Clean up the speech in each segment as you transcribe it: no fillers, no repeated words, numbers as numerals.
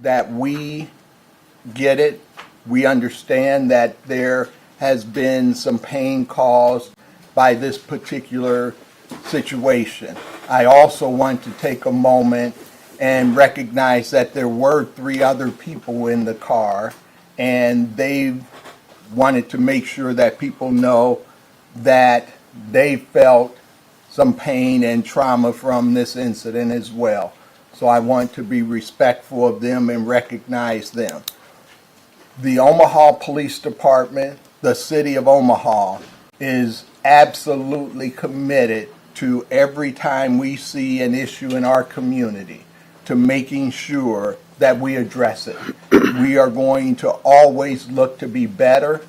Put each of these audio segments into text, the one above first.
that we get it. We understand that there has been some pain caused by this particular situation. I also want to take a moment and recognize that there were 3 other people in the car, and they wanted to make sure that people know that they felt some pain and trauma from this incident as well. So I want to be respectful of them and recognize them. The Omaha Police Department, the City of Omaha, is absolutely committed to every time we see an issue in our community to making sure that we address it. We are going to always look to be better.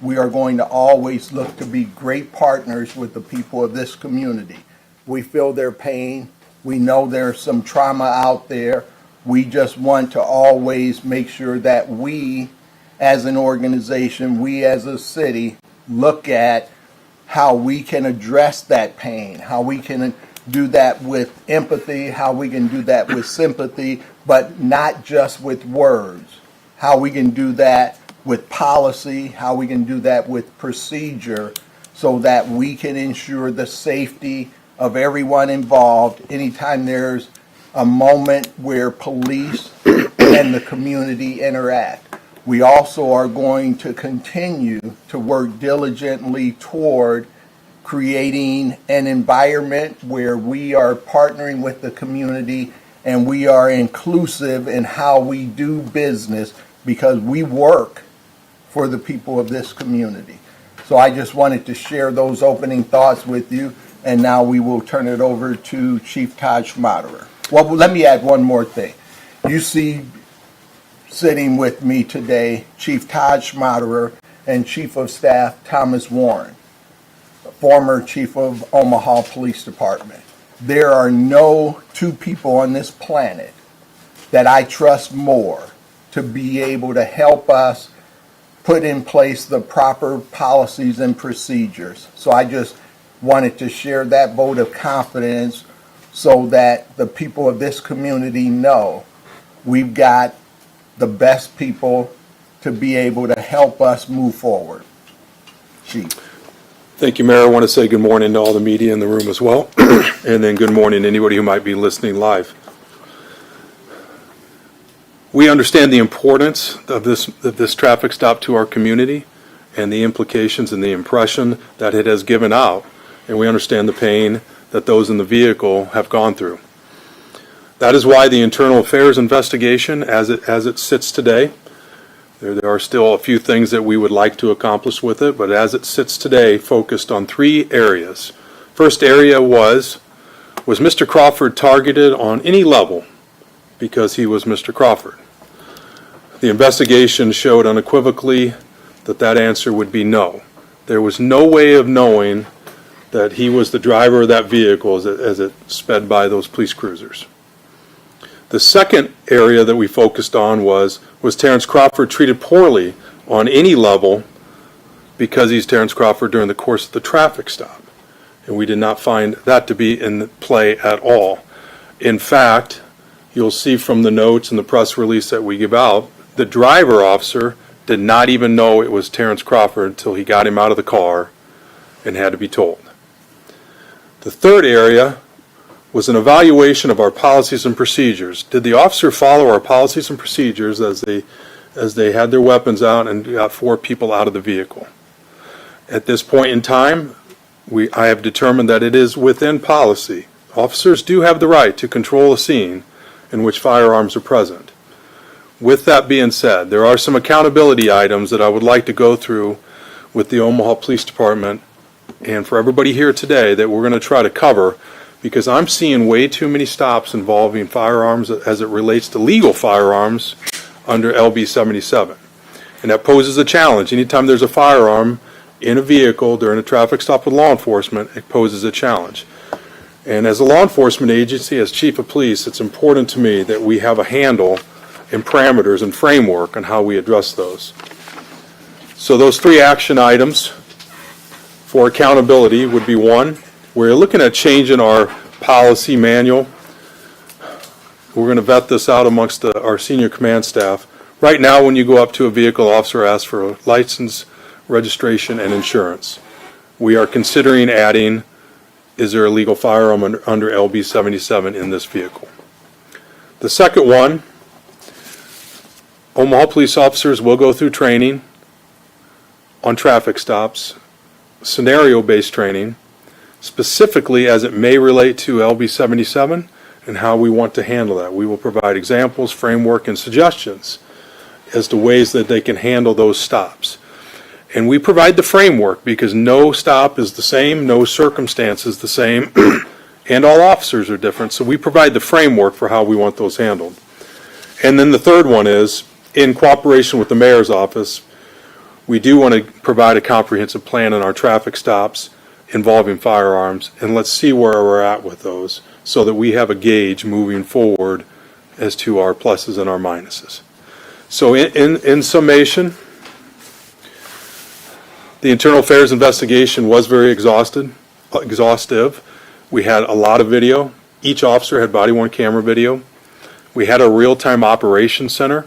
We are going to always look to be great partners with the people of this community. We feel their pain. We know there's some trauma out there. We just want to always make sure that we, as an organization, we as a city, look at how we can address that pain, how we can do that with empathy, how we can do that with sympathy, but not just with words, how we can do that with policy, how we can do that with procedure, so that we can ensure the safety of everyone involved anytime there's a moment where police and the community interact. We also are going to continue to work diligently toward creating an environment where we are partnering with the community and we are inclusive in how we do business, because we work for the people of this community. So I just wanted to share those opening thoughts with you, and now we will turn it over to Chief Schmaderer. Well, let me add one more thing. You see sitting with me today Chief Schmaderer and Chief of Staff Thomas Warren, former Chief of Omaha Police Department. There are no 2 people on this planet that I trust more to be able to help us put in place the proper policies and procedures. So I just wanted to share that vote of confidence so that the people of this community know we've got the best people to be able to help us move forward. Chief. Thank you, Mayor. I want to say good morning to all the media in the room as well, and then good morning to anybody who might be listening live. We understand the importance of this traffic stop to our community and the implications and the impression that it has given out, and we understand the pain that those in the vehicle have gone through. That is why the internal affairs investigation, as it sits today, there are still a few things that we would like to accomplish with it, but as it sits today, focused on 3 areas. First area was Mr. Crawford targeted on any level because he was Mr. Crawford? The investigation showed unequivocally that answer would be no. There was no way of knowing that he was the driver of that vehicle as it sped by those police cruisers. The second area that we focused on was Terrence Crawford treated poorly on any level because he's Terrence Crawford during the course of the traffic stop. And we did not find that to be in play at all. In fact, you'll see from the notes and the press release that we give out, the driver officer did not even know it was Terrence Crawford until he got him out of the car and had to be told. The third area was an evaluation of our policies and procedures. Did the officer follow our policies and procedures as they had their weapons out and got 4 people out of the vehicle? At this point in time, I have determined that it is within policy. Officers do have the right to control a scene in which firearms are present. With that being said, there are some accountability items that I would like to go through with the Omaha Police Department and for everybody here today that we're going to try to cover, because I'm seeing way too many stops involving firearms as it relates to legal firearms under LB 77. And that poses a challenge. Anytime there's a firearm in a vehicle during a traffic stop with law enforcement, it poses a challenge. And as a law enforcement agency, as Chief of Police, it's important to me that we have a handle and parameters and framework on how we address those. So those 3 action items for accountability would be: 1, we're looking at changing our policy manual We're going to vet this out amongst our senior command staff. Right now, when you go up to a vehicle, officer asks for a license, registration, and insurance. We are considering adding, is there a legal firearm under LB 77 in this vehicle? The second one, Omaha police officers will go through training on traffic stops, scenario-based training, specifically as it may relate to LB 77 and how we want to handle that. We will provide examples, framework, and suggestions as to ways that they can handle those stops. And we provide the framework because no stop is the same, no circumstance is the same, and all officers are different. So we provide the framework for how we want those handled. And then the third one is, in cooperation with the mayor's office, we do want to provide a comprehensive plan on our traffic stops involving firearms, and let's see where we're at with those so that we have a gauge moving forward as to our pluses and our minuses. So in summation, the internal affairs investigation was very exhaustive. We had a lot of video. Each officer had body-worn camera video. We had a real-time operations center,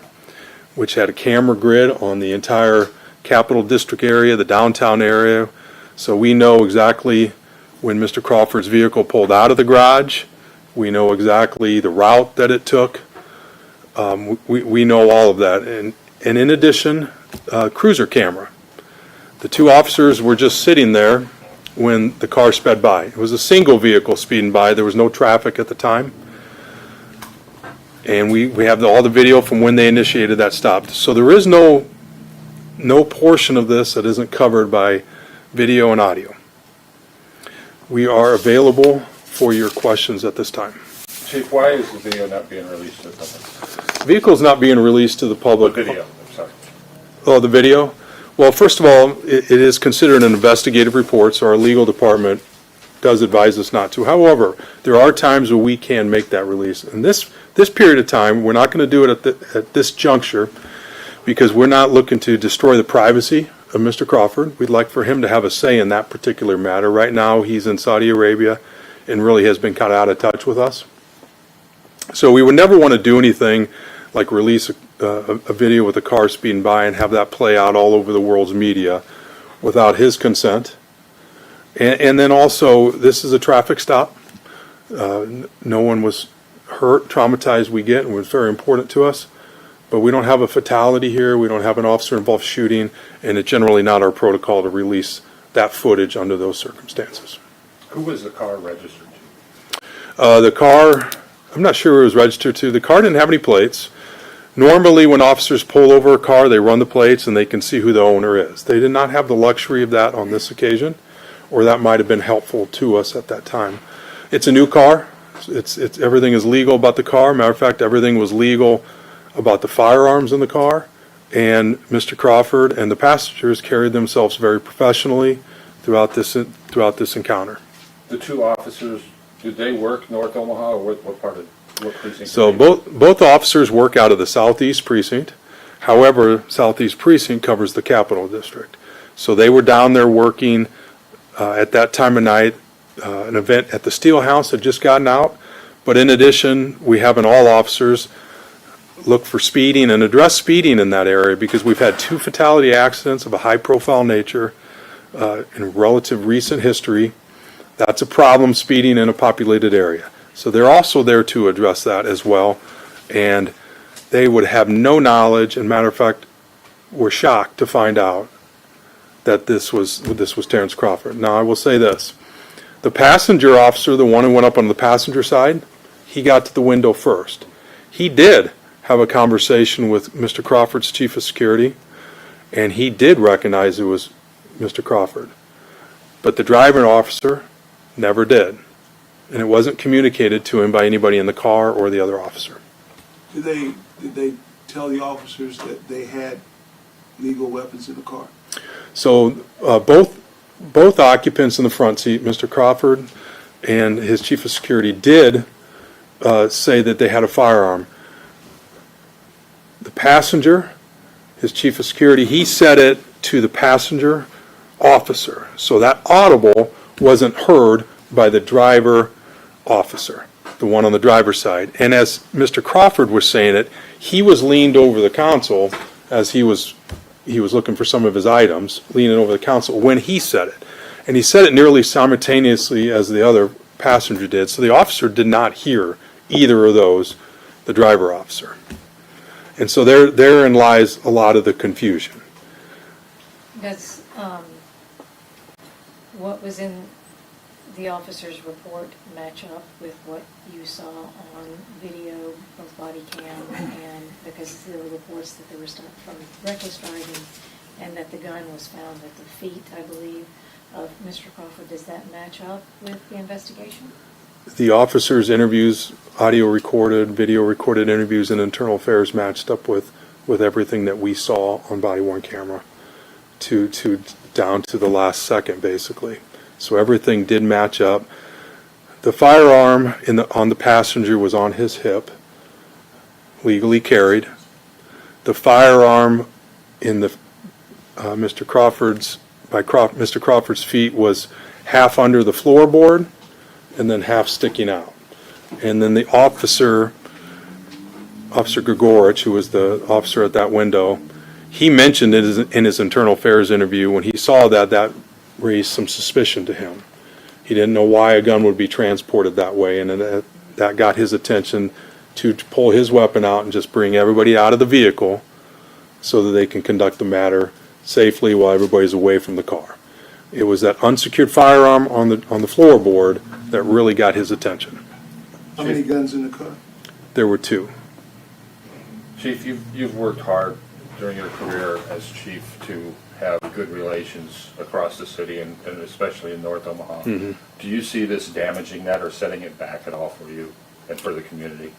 which had a camera grid on the entire Capital District area, the downtown area. So we know exactly when Mr. Crawford's vehicle pulled out of the garage. We know exactly the route that it took. We know all of that. And in addition, cruiser camera. The two officers were just sitting there when the car sped by. It was a single vehicle speeding by. There was no traffic at the time. And we have all the video from when they initiated that stop. So there is no portion of this that isn't covered by video and audio. We are available for your questions at this time. Chief, why is the video not being released to the public? The vehicle is not being released to the public. The video, I'm sorry. Oh, the video? Well, first of all, it is considered an investigative report, so our legal department does advise us not to. However, there are times where we can make that release. And this period of time, we're not going to do it at this juncture because we're not looking to destroy the privacy of Mr. Crawford. We'd like for him to have a say in that particular matter. Right now, he's in Saudi Arabia and really has been kind of out of touch with us. So we would never want to do anything like release a video with a car speeding by and have that play out all over the world's media without his consent. And then also, this is a traffic stop. No one was hurt, traumatized we get, and it was very important to us. But we don't have a fatality here. We don't have an officer-involved shooting, and it's generally not our protocol to release that footage under those circumstances. Who was the car registered to? The car, I'm not sure who it was registered to. The car didn't have any plates. Normally, when officers pull over a car, they run the plates and they can see who the owner is. They did not have the luxury of that on this occasion, or that might have been helpful to us at that time. It's a new car. It's everything is legal about the car. Matter of fact, everything was legal about the firearms in the car. And Mr. Crawford and the passengers carried themselves very professionally throughout this encounter. The two officers, did they work North Omaha, or what part of, what precinct? So both officers work out of the Southeast Precinct. However, Southeast Precinct covers the Capital District. So they were down there working at that time of night. An event at the Steel House had just gotten out. But in addition, we have an all officers look for speeding and address speeding in that area because we've had 2 fatality accidents of a high-profile nature in relative recent history. That's a problem, speeding in a populated area. So they're also there to address that as well. And they would have no knowledge, and matter of fact, were shocked to find out that this was Terrence Crawford. Now, I will say this. The passenger officer, the one who went up on the passenger side, he got to the window first. He did have a conversation with Mr. Crawford's chief of security, and he did recognize it was Mr. Crawford. But the driver officer never did, and it wasn't communicated to him by anybody in the car or the other officer. Did they tell the officers that they had legal weapons in the car? So both occupants in the front seat, Mr. Crawford and his chief of security, did say that they had a firearm. The passenger, his chief of security, he said it to the passenger officer. So that audible wasn't heard by the driver officer. the one on the driver's side. And as Mr. Crawford was saying it, he was leaned over the console as he was looking for some of his items, leaning over the console when he said it. And he said it nearly simultaneously as the other passenger did, so the officer did not hear either of those, the driver officer. And so therein lies a lot of the confusion. Does, what was in the officer's report match up with what you saw on video, both body cam and, because there were reports that there was stuff from reckless driving and that the gun was found at the feet, I believe, of Mr. Crawford. Does that match up with the investigation? The officer's interviews, audio recorded, video recorded interviews, and internal affairs matched up with everything that we saw on body-worn camera to down to the last second, basically. So everything did match up. The firearm on the passenger was on his hip, legally carried. The firearm in the Mr. Crawford's feet was half under the floorboard and then half sticking out. And then the Officer Grigorich, who was the officer at that window, he mentioned it in his internal affairs interview when he saw that raised some suspicion to him. He didn't know why a gun would be transported that way, and that got his attention to pull his weapon out and just bring everybody out of the vehicle so that they can conduct the matter safely while everybody's away from the car. It was that unsecured firearm on the floorboard that really got his attention. How many guns in the car? There were two. Chief, you've worked hard during your career as chief to have good relations across the city and especially in North Omaha. Mm-hmm. Do you see this damaging that or setting it back at all for you and for the community?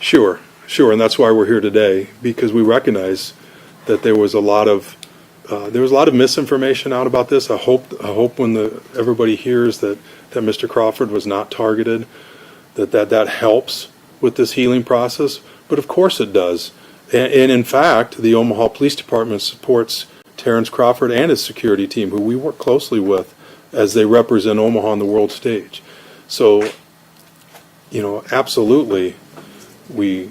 Sure, and that's why we're here today, because we recognize that there was a lot of misinformation out about this. I hope when everybody hears that Mr. Crawford was not targeted, that helps with this healing process. But of course it does. And in fact, the Omaha Police Department supports Terrence Crawford and his security team, who we work closely with as they represent Omaha on the world stage. So, absolutely, we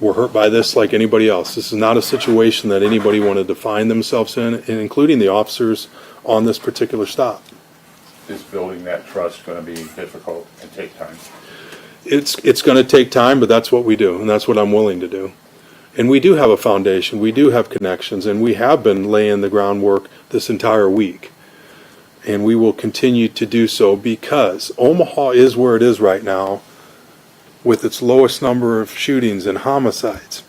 were hurt by this like anybody else. This is not a situation that anybody wanted to find themselves in, including the officers on this particular stop. Is building that trust going to be difficult and take time? It's going to take time, but that's what we do, and that's what I'm willing to do. And we do have a foundation, we do have connections, and we have been laying the groundwork this entire week. And we will continue to do so because Omaha is where it is right now with its lowest number of shootings and homicides.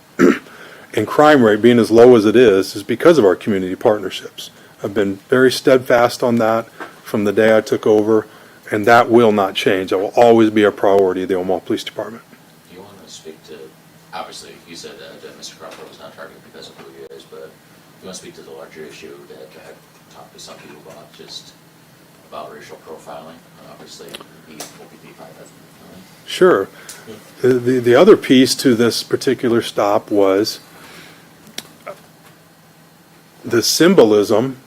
And crime rate being as low as it is because of our community partnerships. I've been very steadfast on that from the day I took over, and that will not change. It will always be a priority of the Omaha Police Department. Do you want to speak to, obviously, you said that Mr. Crawford was not targeted because of who he is, but you want to speak to the larger issue that I've talked to some people about, just about racial profiling? Obviously, the OPD 5. Sure. The other piece to this particular stop was the symbolism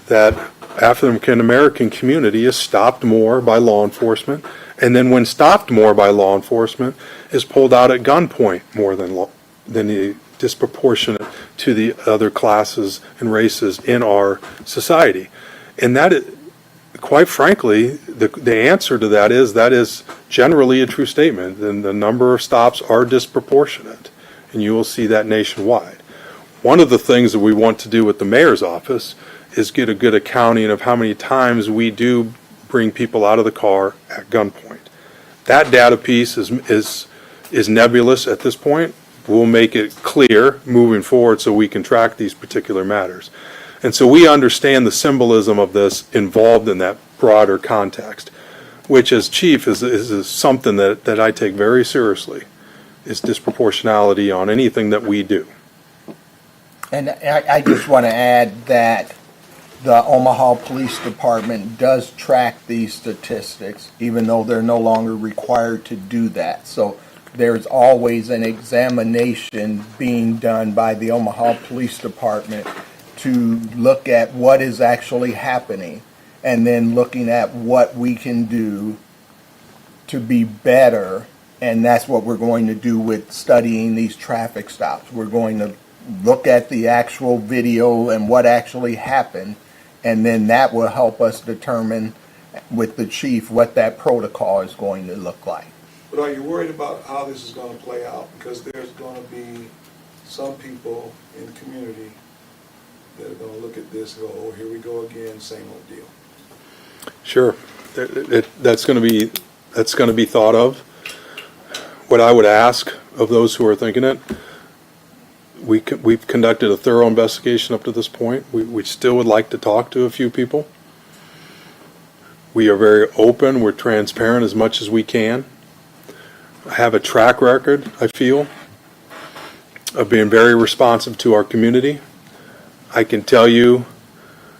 that African American community is stopped more by law enforcement, and then when stopped more by law enforcement, is pulled out at gunpoint more than the disproportionate to the other classes and races in our society. And that is, quite frankly, the answer to that is generally a true statement, and the number of stops are disproportionate, and you will see that nationwide. One of the things that we want to do with the mayor's office is get a good accounting of how many times we do bring people out of the car at gunpoint. That data piece is nebulous at this point. We'll make it clear moving forward so we can track these particular matters. And so we understand the symbolism of this involved in that broader context, which as chief is something that I take very seriously, is disproportionality on anything that we do. And I just want to add that the Omaha Police Department does track these statistics, even though they're no longer required to do that. So there's always an examination being done by the Omaha Police Department to look at what is actually happening, and then looking at what we can do to be better And that's what we're going to do with studying these traffic stops. We're going to look at the actual video and what actually happened, and then that will help us determine with the chief what that protocol is going to look like. But are you worried about how this is going to play out? Because there's going to be some people in the community that are going to look at this and go, oh, here we go again, same old deal. Sure, that's going to be thought of. What I would ask of those who are thinking it, we've conducted a thorough investigation up to this point. We still would like to talk to a few people. We are very open. We're transparent as much as we can. I have a track record, I feel, of being very responsive to our community. I can tell you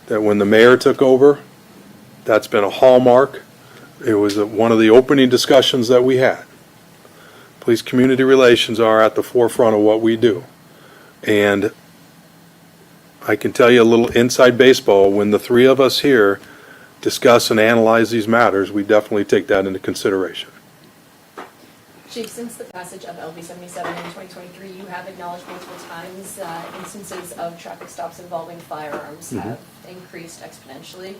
that when the mayor took over, that's been a hallmark. It was one of the opening discussions that we had. Police community relations are at the forefront of what we do. And I can tell you a little inside baseball, when the three of us here discuss and analyze these matters, we definitely take that into consideration. Chief, since the passage of LB 77 in 2023, you have acknowledged multiple times instances of traffic stops involving firearms have increased exponentially.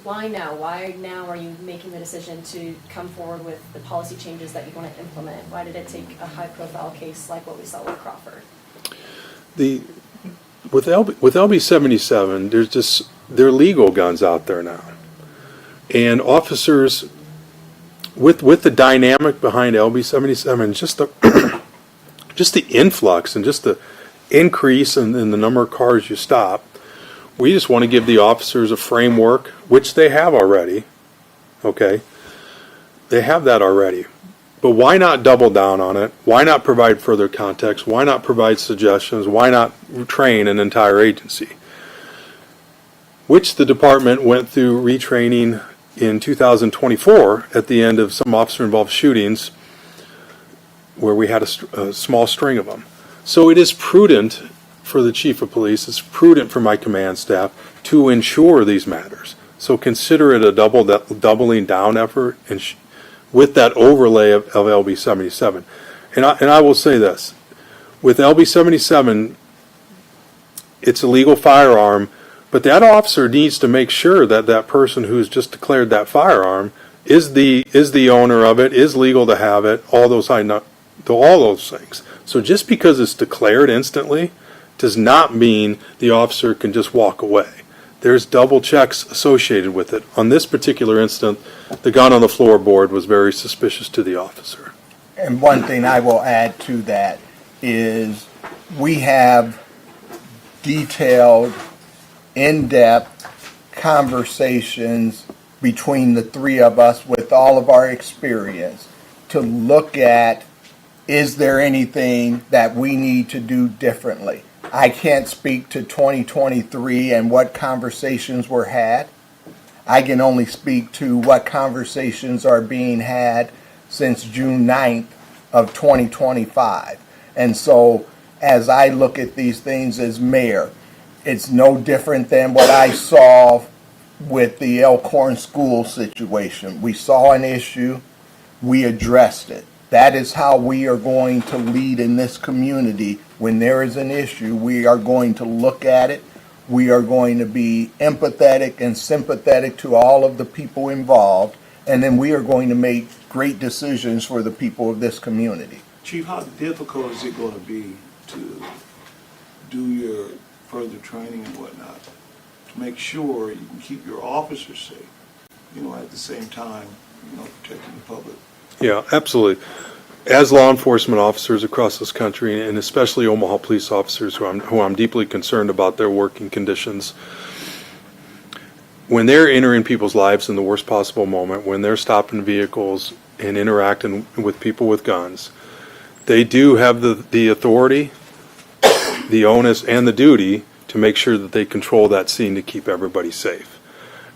Why now? Why now are you making the decision to come forward with the policy changes that you want to implement? Why did it take a high-profile case like what we saw with Crawford? With LB 77, there are legal guns out there now, and officers with the dynamic behind LB 77, just the influx and just the increase in the number of cars you stop. We just want to give the officers a framework, which they have already, okay? They have that already. But why not double down on it? Why not provide further context? Why not provide suggestions? Why not train an entire agency? Which the department went through retraining in 2024 at the end of some officer-involved shootings where we had a small string of them. So it is prudent for the chief of police, it's prudent for my command staff to ensure these matters. So consider it a doubling down effort and with that overlay of LB 77. And I will say this, with LB 77, it's a legal firearm, but that officer needs to make sure that that person who's just declared that firearm is the owner of it, is legal to have it, all those things. So just because it's declared instantly does not mean the officer can just walk away. There's double checks associated with it. On this particular incident, the gun on the floorboard was very suspicious to the officer. And one thing I will add to that is we have detailed, in-depth conversations between the three of us with all of our experience to look at, is there anything that we need to do differently? I can't speak to 2023 and what conversations were had. I can only speak to what conversations are being had since June 9th of 2025. And so as I look at these things as mayor, it's no different than what I saw with the Elkhorn school situation. We saw an issue, we addressed it. That is how we are going to lead in this community. When there is an issue, we are going to look at it. We are going to be empathetic and sympathetic to all of the people involved. And then we are going to make great decisions for the people of this community. Chief, how difficult is it going to be to do your further training and whatnot to make sure you can keep your officers safe, at the same time, protecting the public? Yeah, absolutely. As law enforcement officers across this country, and especially Omaha police officers who I'm deeply concerned about their working conditions, when they're entering people's lives in the worst possible moment, when they're stopping vehicles and interacting with people with guns, they do have the authority, the onus, and the duty to make sure that they control that scene to keep everybody safe.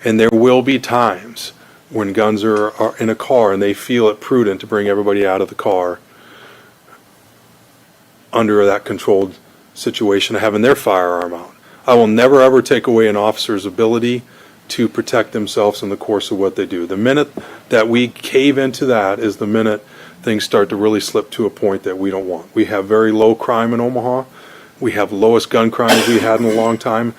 And there will be times when guns are in a car and they feel it prudent to bring everybody out of the car under that controlled situation of having their firearm out. I will never ever take away an officer's ability to protect themselves in the course of what they do. The minute that we cave into that is the minute things start to really slip to a point that we don't want. We have very low crime in Omaha. We have lowest gun crimes we had in a long time.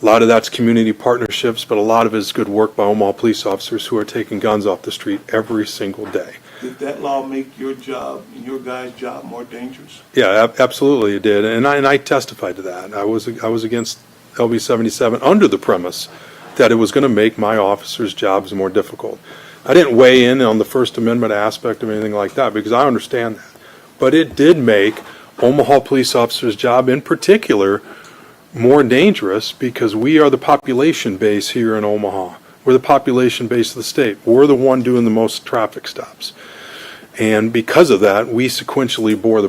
A lot of that's community partnerships, but a lot of it is good work by Omaha police officers who are taking guns off the street every single day. Did that law make your job and your guys' job more dangerous? Yeah, absolutely it did, and I testified to that. I was against LB 77 under the premise that it was going to make my officers' jobs more difficult. I didn't weigh in on the First Amendment aspect of anything like that because I understand that, but it did make Omaha police officers' job in particular more dangerous because we are the population base here in Omaha. We're the population base of the state. We're the one doing the most traffic stops. And because of that, we sequentially bear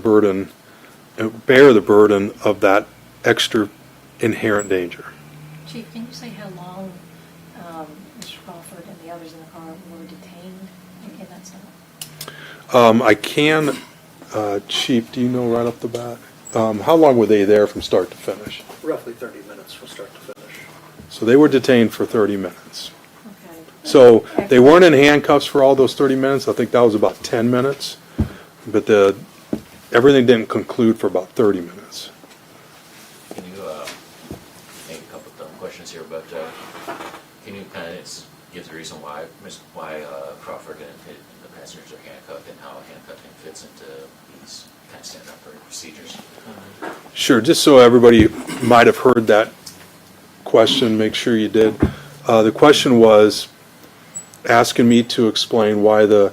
the burden of that extra inherent danger. Chief, can you say how long Mr. Crawford and the others in the car were detained in that stop? I can, Chief, do you know right off the bat? How long were they there from start to finish? Roughly 30 minutes from start to finish. So they were detained for 30 minutes. Okay. So they weren't in handcuffs for all those 30 minutes. I think that was about 10 minutes. But everything didn't conclude for about 30 minutes. Can you, maybe a couple of dumb questions here, but can you kind of give the reason why Crawford and the passengers are handcuffed and how handcuffing fits into these kind of standard operating procedures? Sure, just so everybody might have heard that question, make sure you did. The question was asking me to explain why the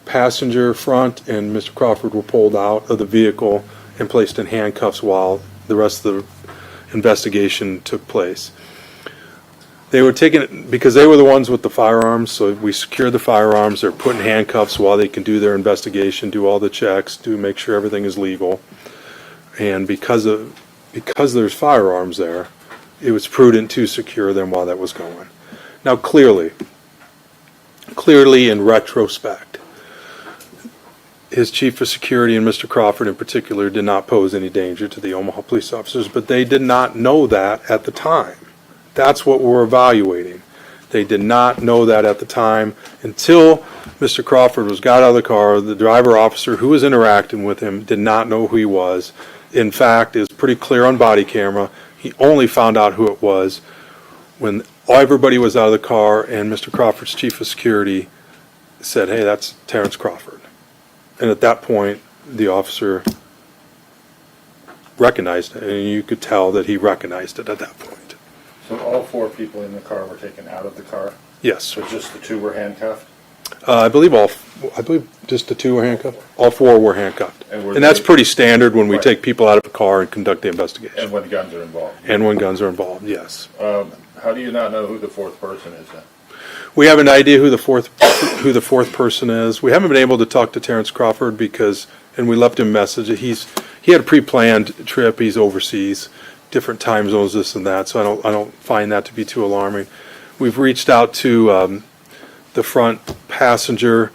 passenger front and Mr. Crawford were pulled out of the vehicle and placed in handcuffs while the rest of the investigation took place. They were taken, because they were the ones with the firearms, so we secured the firearms. They're put in handcuffs while they can do their investigation, do all the checks, make sure everything is legal. And because there's firearms there, it was prudent to secure them while that was going. Now clearly in retrospect, his chief of security and Mr. Crawford in particular did not pose any danger to the Omaha police officers, but they did not know that at the time. That's what we're evaluating. They did not know that at the time until Mr. Crawford got out of the car. The driver officer who was interacting with him did not know who he was. In fact, it was pretty clear on body camera. He only found out who it was when everybody was out of the car and Mr. Crawford's chief of security said, "Hey, that's Terrence Crawford." And at that point, the officer recognized it, and you could tell that he recognized it at that point. So all 4 people in the car were taken out of the car? Yes. So just the 2 were handcuffed? I believe just the 2 were handcuffed. All 4 were handcuffed. And that's pretty standard when we Right. take people out of the car and conduct the investigation. And when guns are involved? And when guns are involved, yes. How do you not know who the 4th person is then? We have an idea who the fourth person is. We haven't been able to talk to Terrence Crawford and we left him a message. He had a pre-planned trip. He's overseas, different time zones, this and that. So I don't find that to be too alarming. We've reached out to the front passenger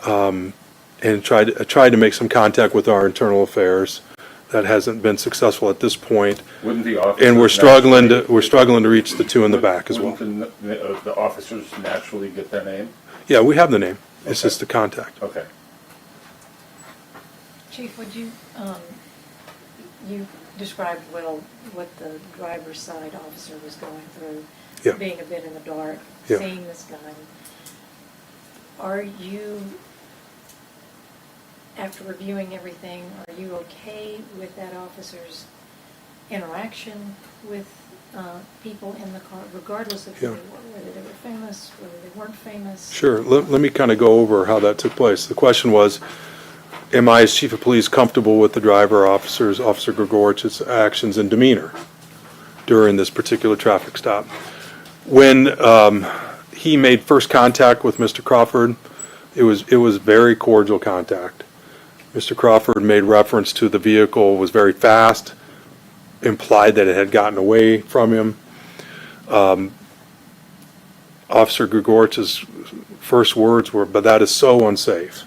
and tried to make some contact with our internal affairs. That hasn't been successful at this point. Wouldn't the officers And we're struggling to reach the 2 in the back as well. Wouldn't the officers naturally get their name? Yeah, we have the name. It's Okay. just the contact. Okay. Chief, would you, you described well what the driver's side officer was going through, Yeah. being a bit in the dark, Yeah. seeing this gun. Are you, after reviewing everything, are you okay with that officer's interaction with people in the car, regardless of who Yeah. they were, whether they were famous, whether they weren't famous? Sure. Let me kind of go over how that took place. The question was, am I as chief of police comfortable with the driver Officer Gregorich's actions and demeanor during this particular traffic stop? When he made first contact with Mr. Crawford, it was very cordial contact. Mr. Crawford made reference to the vehicle was very fast, implied that it had gotten away from him. Officer Gregorich's first words were, "But that is so unsafe."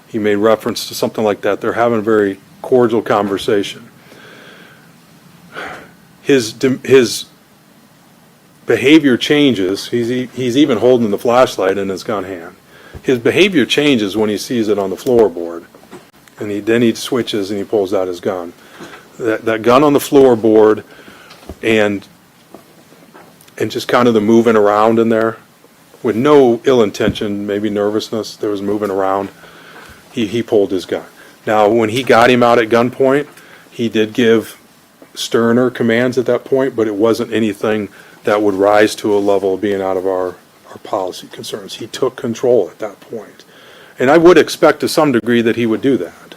He made reference to something like that. They're having a very cordial conversation. His behavior changes. He's even holding the flashlight in his gun hand. His behavior changes when he sees it on the floorboard, and then he switches and he pulls out his gun. That gun on the floorboard, and just kind of the moving around in there, with no ill intention, maybe nervousness. There was moving around. He pulled his gun. Now, when he got him out at gunpoint, he did give sterner commands at that point, but it wasn't anything that would rise to a level of being out of our policy concerns. He took control at that point. And I would expect to some degree that he would do that.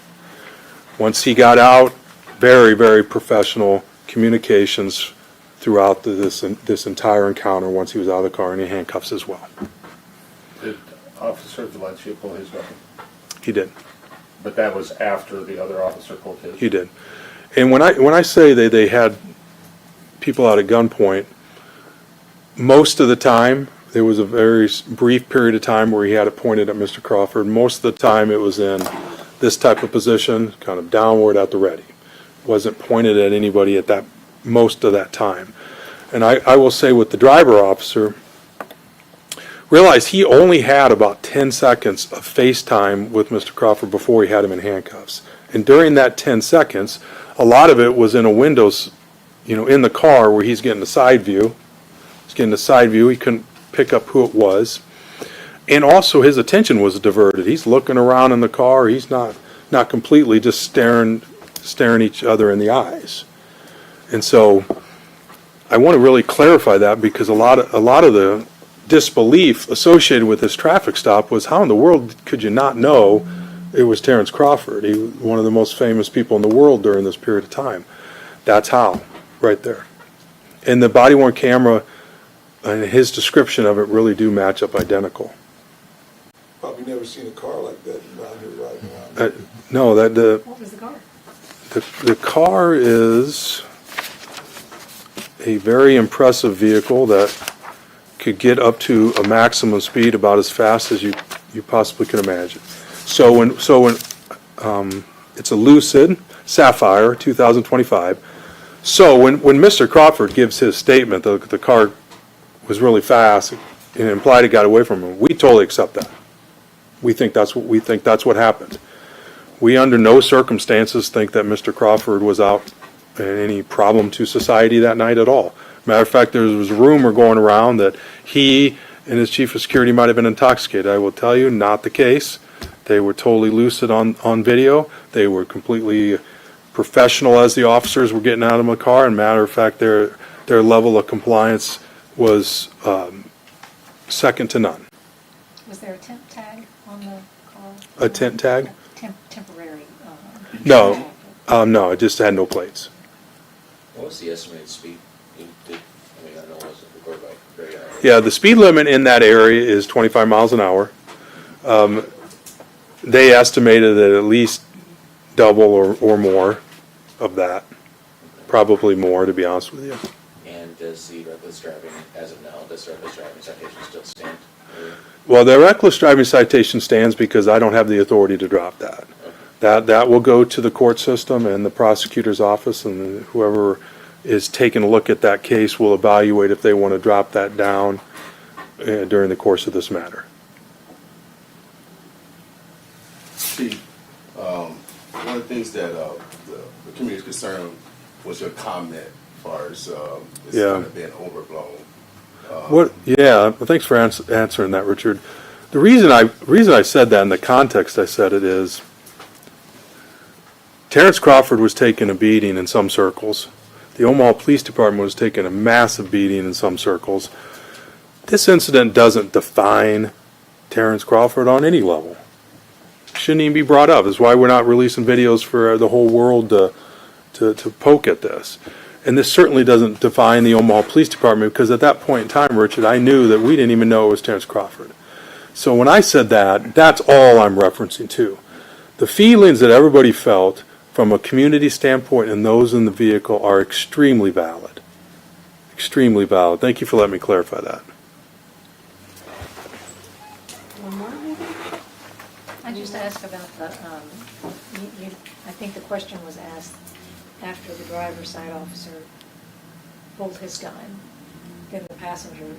Once he got out, very, very professional communications throughout this entire encounter once he was out of the car, and he handcuffs as well. Did Officer Valencia pull his gun? He did. But that was after the other officer pulled his? He did. And when I say they had people out at gunpoint, most of the time, there was a very brief period of time where he had it pointed at Mr. Crawford. Most of the time it was in this type of position, kind of downward at the ready. It wasn't pointed at anybody at that most of that time. And I will say with the driver officer, realize he only had about 10 seconds of face time with Mr. Crawford before he had him in handcuffs. And during that 10 seconds, a lot of it was in a windows, in the car where he's getting a side view. He's getting a side view. He couldn't pick up who it was. And also his attention was diverted. He's looking around in the car. He's not completely just staring each other in the eyes. And so I want to really clarify that, because a lot of the disbelief associated with this traffic stop was, how in the world could you not know it was Terrence Crawford? He was one of the most famous people in the world during this period of time. That's how, right there. And the body-worn camera and his description of it really do match up identical. Probably never seen a car like that around here riding around. No, What was the car? the car is a very impressive vehicle that could get up to a maximum speed about as fast as you possibly can imagine. So when it's a Lucid Sapphire 2025. So when Mr. Crawford gives his statement, the car was really fast and implied it got away from him, we totally accept that. We think that's what happened. We under no circumstances think that Mr. Crawford was out in any problem to society that night at all. Matter of fact, there was a rumor going around that he and his chief of security might have been intoxicated. I will tell you, not the case. They were totally lucid on video. They were completely professional as the officers were getting out of the car. And matter of fact, their level of compliance was second to none. Was there a temp tag on the car? A tent tag? Temporary. No, no, it just had no plates. What was the estimated speed? I don't know, was it recorded by Greg? Yeah, the speed limit in that area is 25 miles an hour. They estimated that at least double or more of that, probably more, to be honest with you. And does the reckless driving, as of now, does the reckless driving citation still stand? Well, the reckless driving citation stands because I don't have the authority to drop that. That will go to the court system and the prosecutor's office, and whoever is taking a look at that case will evaluate if they want to drop that down during the course of this matter. Chief, one of the things that the community is concerned was your comment as far as it's kind of been overblown. Well, thanks for answering that, Richard. The reason I said that in the context I said it is Terrence Crawford was taking a beating in some circles. The Omaha Police Department was taking a massive beating in some circles. This incident doesn't define Terrence Crawford on any level. Shouldn't even be brought up. That's why we're not releasing videos for the whole world to poke at this. And this certainly doesn't define the Omaha Police Department, because at that point in time, Richard, I knew that we didn't even know it was Terrence Crawford. So when I said that, that's all I'm referencing to. The feelings that everybody felt from a community standpoint and those in the vehicle are extremely valid. Extremely valid. Thank you for letting me clarify that. One more, maybe? I just asked about the, I think the question was asked after the driver's side officer pulled his gun. then the passenger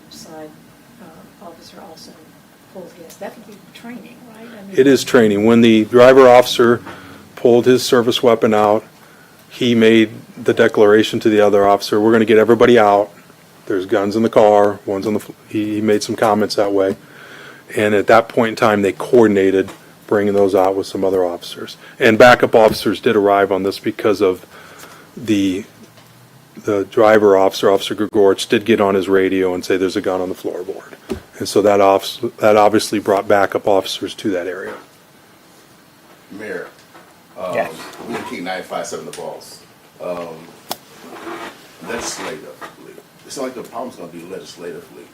side officer also pulled his. That would be training, right? I mean, It is training. When the driver officer pulled his service weapon out, he made the declaration to the other officer, we're going to get everybody out. There's guns in the car, one's on the, he made some comments that way. And at that point in time, they coordinated bringing those out with some other officers. And backup officers did arrive on this because of the driver officer, Officer Gregorich, did get on his radio and say there's a gun on the floorboard. And so that obviously brought backup officers to that area. Mayor, Yes. we can keep 95.7 the balls. Legislatively, it's not like the problem's going to be legislatively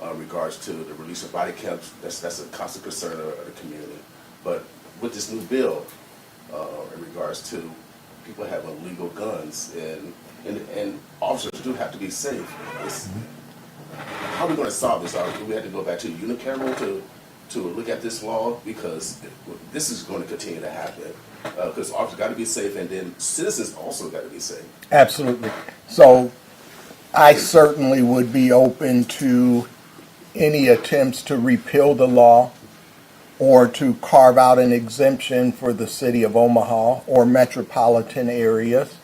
in regards to the release of body cams. That's a constant concern of the community. But with this new bill, in regards to people having illegal guns and officers do have to be safe. How are we going to solve this? Do we have to go back to unicameral to look at this law? Because this is going to continue to happen. Because officers got to be safe, and then citizens also got to be safe. Absolutely. So I certainly would be open to any attempts to repeal the law or to carve out an exemption for the city of Omaha or metropolitan areas.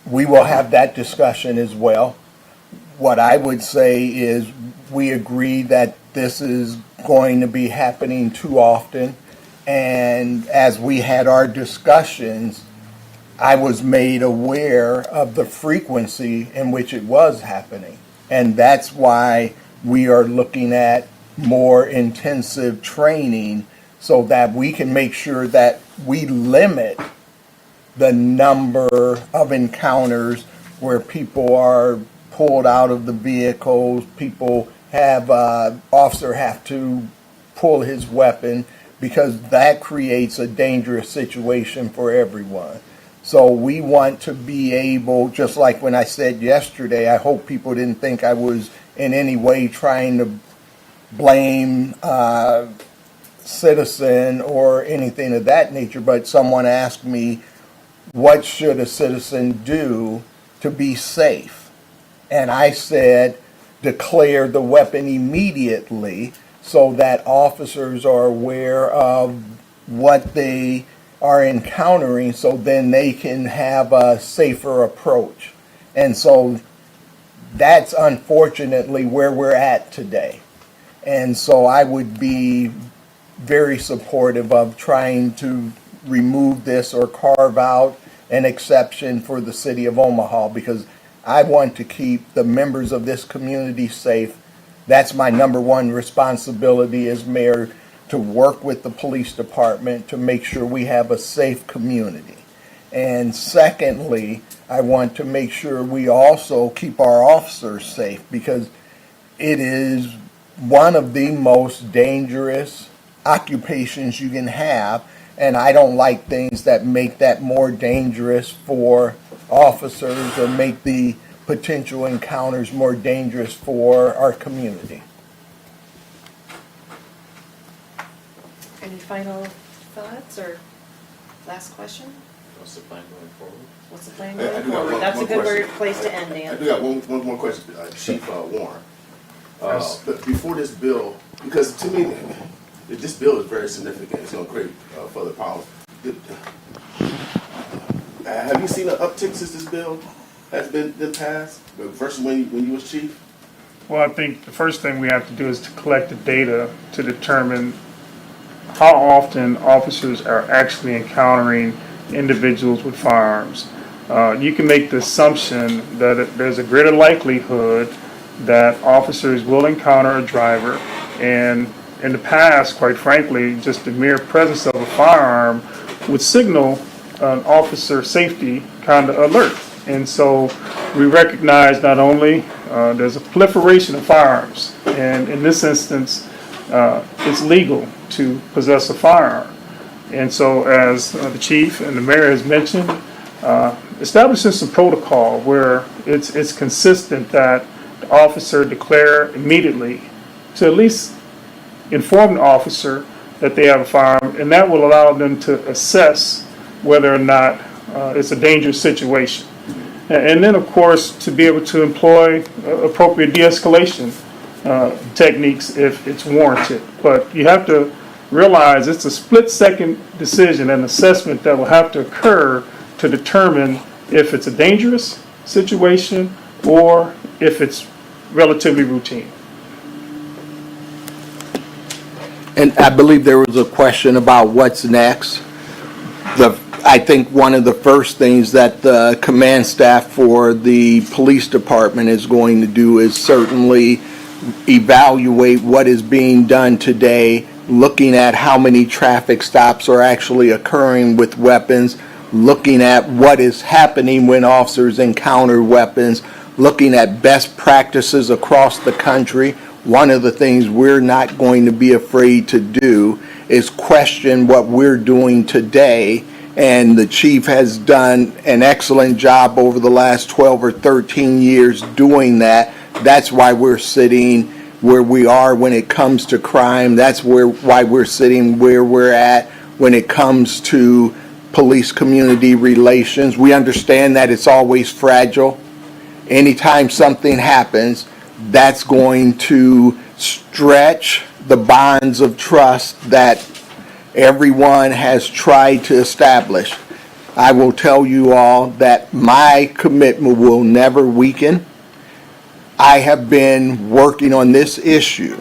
We will have that discussion as well. What I would say is we agree that this is going to be happening too often. And as we had our discussions, I was made aware of the frequency in which it was happening. And that's why we are looking at more intensive training so that we can make sure that we limit the number of encounters where people are pulled out of the vehicles, people have, officer have to pull his weapon, because that creates a dangerous situation for everyone. So we want to be able, just like when I said yesterday, I hope people didn't think I was in any way trying to blame citizen or anything of that nature, but someone asked me, what should a citizen do to be safe? And I said, declare the weapon immediately so that officers are aware of what they are encountering, so then they can have a safer approach. And so that's unfortunately where we're at today. And so I would be very supportive of trying to remove this or carve out an exception for the city of Omaha, because I want to keep the members of this community safe. That's my number one responsibility as mayor, to work with the police department to make sure we have a safe community. And secondly, I want to make sure we also keep our officers safe, because it is one of the most dangerous occupations you can have, and I don't like things that make that more dangerous for officers or make the potential encounters more dangerous for our community. Any final thoughts or last question? What's the plan going forward? What's the plan I going do got forward? one That's a good question. place to end, I Dan. do got one more question, Chief Warren. But before this bill, because to me, this bill is very significant. It's going to create further problems. Have you seen an uptick since this bill has been passed versus when you was chief? Well, I think the first thing we have to do is to collect the data to determine how often officers are actually encountering individuals with firearms. You can make the assumption that there's a greater likelihood that officers will encounter a driver, and in the past, quite frankly, just the mere presence of a firearm would signal an officer safety kind of alert. And so we recognize not only there's a proliferation of firearms, and in this instance, it's legal to possess a firearm. And so as the chief and the mayor has mentioned, establishing some protocol where it's consistent that the officer declare immediately to at least inform the officer that they have a firearm, and that will allow them to assess whether or not it's a dangerous situation. And then, of course, to be able to employ appropriate de-escalation techniques if it's warranted. But you have to realize it's a split-second decision and assessment that will have to occur to determine if it's a dangerous situation or if it's relatively routine. And I believe there was a question about what's next. I think one of the first things that the command staff for the police department is going to do is certainly evaluate what is being done today, looking at how many traffic stops are actually occurring with weapons, looking at what is happening when officers encounter weapons, looking at best practices across the country. One of the things we're not going to be afraid to do is question what we're doing today, and the chief has done an excellent job over the last 12 or 13 years doing that. That's why we're sitting where we are when it comes to crime. That's why we're sitting where we're at when it comes to police-community relations. We understand that it's always fragile. Anytime something happens, that's going to stretch the bonds of trust that everyone has tried to establish. I will tell you all that my commitment will never weaken. I have been working on this issue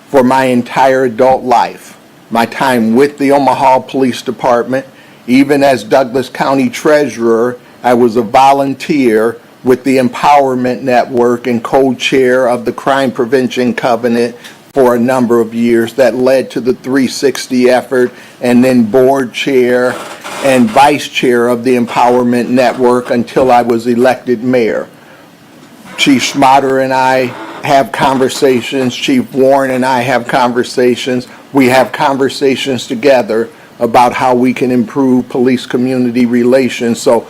for my entire adult life. My time with the Omaha Police Department, even as Douglas County Treasurer, I was a volunteer with the Empowerment Network and co-chair of the Crime Prevention Covenant for a number of years that led to the 360 effort, and then board chair and vice chair of the Empowerment Network until I was elected mayor. Chief Schmaderer and I have conversations, Chief Warren and I have conversations. We have conversations together about how we can improve police-community relations. So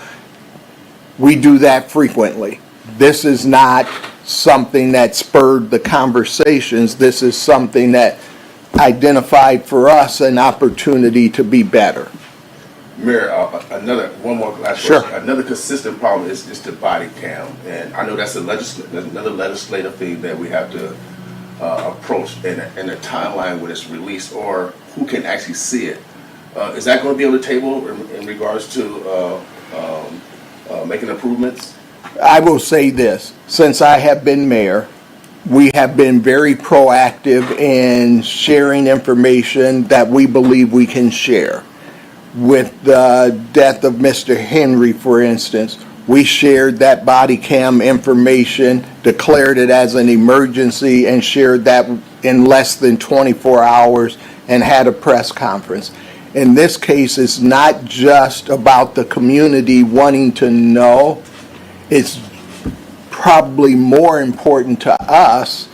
we do that frequently. This is not something that spurred the conversations. This is something that identified for us an opportunity to be better. Mayor, one more last Sure. question. Another consistent problem is the body cam, and I know that's another legislative thing that we have to approach in a timeline when it's released, or who can actually see it. Is that going to be on the table in regards to making improvements? I will say this, since I have been mayor, we have been very proactive in sharing information that we believe we can share. With the death of Mr. Henry, for instance, we shared that body cam information, declared it as an emergency, and shared that in less than 24 hours and had a press conference. In this case, it's not just about the community wanting to know. It's probably more important to us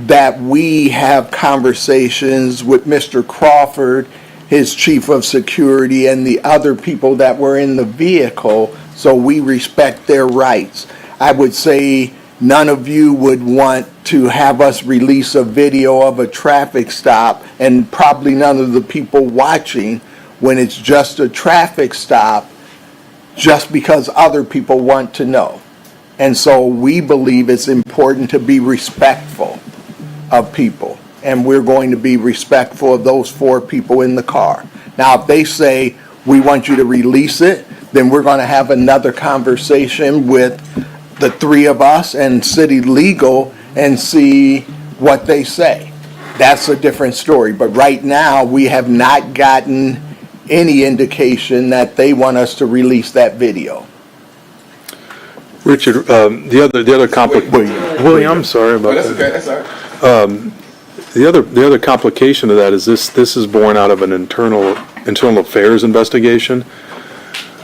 that we have conversations with Mr. Crawford, his chief of security, and the other people that were in the vehicle, so we respect their rights. I would say none of you would want to have us release a video of a traffic stop, and probably none of the people watching, when it's just a traffic stop, just because other people want to know. And so we believe it's important to be respectful of people, and we're going to be respectful of those 4 people in the car. Now, if they say, we want you to release it, then we're going to have another conversation with the 3 of us and city legal and see what they say. That's a different story. But right now, we have not gotten any indication that they want us to release that video. Richard, the other complication. William, I'm sorry about That's that. okay. That's all right. The other complication of that is this is born out of an internal affairs investigation,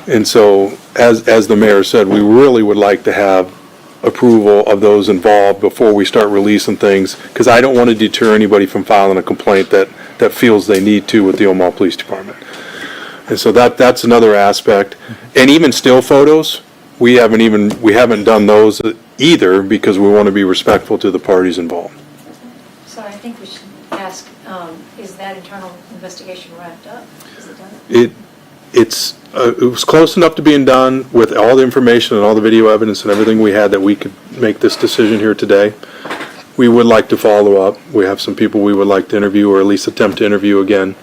and so as the mayor said, we really would like to have approval of those involved before we start releasing things, because I don't want to deter anybody from filing a complaint that feels they need to with the Omaha Police Department. And so that's another aspect, and even still photos. We haven't done those either, because we want to be respectful to the parties involved. So I think we should ask, is that internal investigation wrapped up? Is it done? it was close enough to being done with all the information and all the video evidence and everything we had that we could make this decision here today. We would like to follow up. We have some people we would like to interview, or at least attempt to interview again.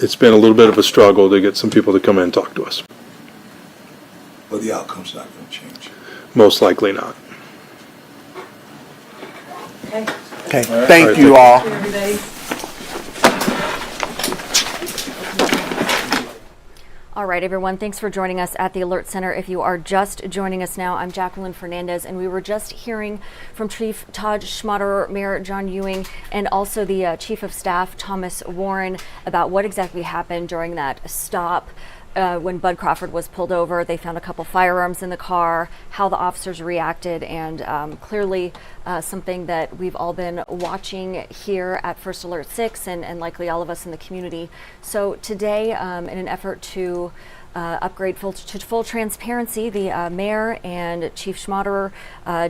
It's been a little bit of a struggle to get some people to come in and talk to us. But the outcome's not gonna change. Most likely not. Okay. Okay, thank you all. Everybody. All right, everyone, thanks for joining us at the Alert Center. If you are just joining us now, I'm Jacqueline Fernandez, and we were just hearing from Chief Todd Schmaderer, Mayor John Ewing, and also the Chief of Staff, Thomas Warren, about what exactly happened during that stop. When Bud Crawford was pulled over, they found a couple firearms in the car, how the officers reacted, and clearly something that we've all been watching here at First Alert 6 and likely all of us in the community. So today, in an effort to upgrade to full transparency, the mayor and Chief Schmaderer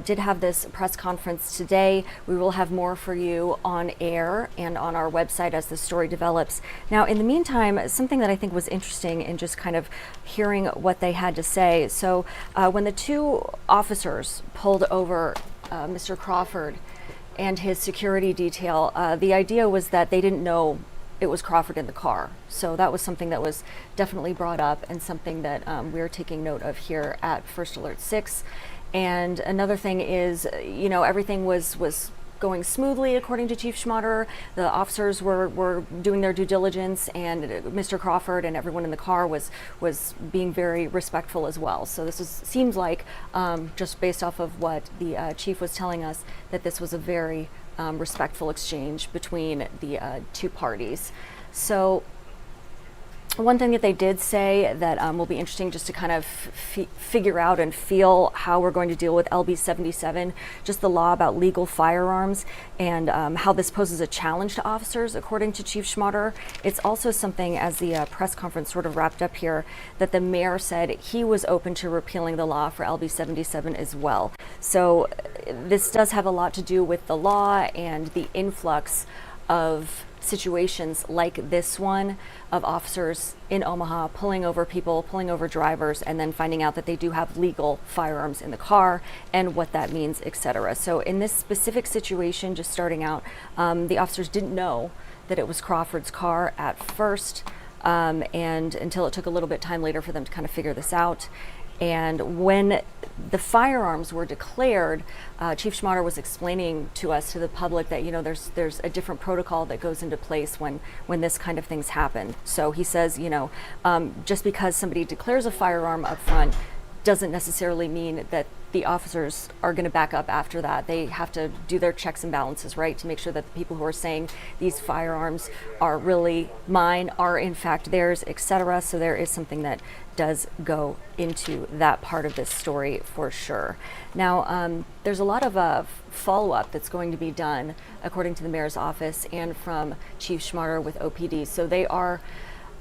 did have this press conference today. We will have more for you on air and on our website as the story develops. Now, in the meantime, something that I think was interesting in just kind of hearing what they had to say. So when the two officers pulled over Mr. Crawford and his security detail, the idea was that they didn't know it was Crawford in the car. So that was something that was definitely brought up and something that we're taking note of here at First Alert 6. And another thing is, everything was going smoothly according to Chief Schmaderer. The officers were doing their due diligence, and Mr. Crawford and everyone in the car was being very respectful as well. So this seems like, just based off of what the chief was telling us, that this was a very respectful exchange between the two parties. So one thing that they did say that will be interesting just to kind of figure out and feel how we're going to deal with LB 77, just the law about legal firearms and how this poses a challenge to officers, according to Chief Schmaderer. It's also something, as the press conference sort of wrapped up here, that the mayor said he was open to repealing the law for LB 77 as well. So this does have a lot to do with the law and the influx of situations like this one, of officers in Omaha pulling over people, pulling over drivers, and then finding out that they do have legal firearms in the car and what that means, etc. So in this specific situation, just starting out, the officers didn't know that it was Crawford's car at first, and until it took a little bit time later for them to kind of figure this out. And when the firearms were declared, Chief Schmaderer was explaining to us, to the public, that there's a different protocol that goes into place when this kind of things happen. So he says, just because somebody declares a firearm up front doesn't necessarily mean that the officers are going to back up after that. They have to do their checks and balances, right, to make sure that the people who are saying these firearms are really mine are in fact theirs, etc. So there is something that does go into that part of this story for sure. Now, there's a lot of follow-up that's going to be done, according to the mayor's office and from Chief Schmaderer with OPD. So they are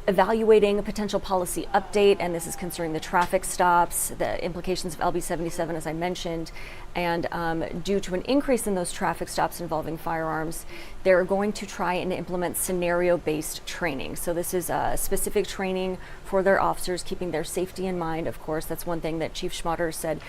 evaluating a potential policy update, and this is concerning the traffic stops, the implications of LB 77, as I mentioned, and due to an increase in those traffic stops involving firearms, they're going to try and implement scenario-based training. So this is specific training for their officers, keeping their safety in mind. Of course, that's one thing that Chief Schmaderer said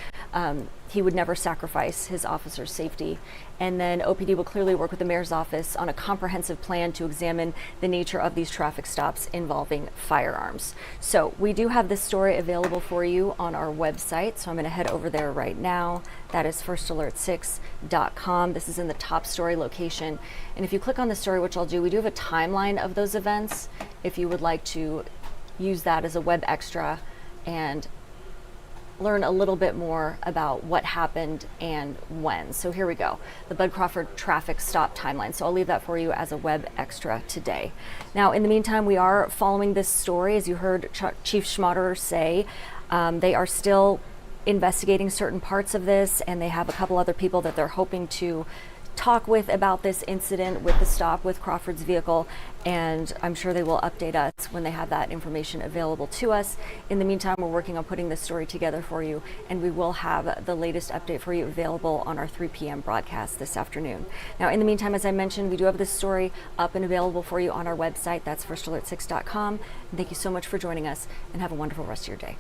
he would never sacrifice his officers' safety. And then OPD will clearly work with the mayor's office on a comprehensive plan to examine the nature of these traffic stops involving firearms. So we do have this story available for you on our website, so I'm going to head over there right now. That is firstalert6.com. This is in the top story location. And if you click on the story, which I'll do, we do have a timeline of those events if you would like to use that as a web extra and learn a little bit more about what happened and when. So here we go, the Bud Crawford traffic stop timeline. So I'll leave that for you as a web extra today. Now, in the meantime, we are following this story. As you heard Chief Schmaderer say, they are still investigating certain parts of this, and they have a couple other people that they're hoping to talk with about this incident with the stop with Crawford's vehicle, and I'm sure they will update us when they have that information available to us. In the meantime, we're working on putting this story together for you, and we will have the latest update for you available on our 3 p.m. broadcast this afternoon. Now, in the meantime, as I mentioned, we do have this story up and available for you on our website. That's firstalert6.com. Thank you so much for joining us, and have a wonderful rest of your day.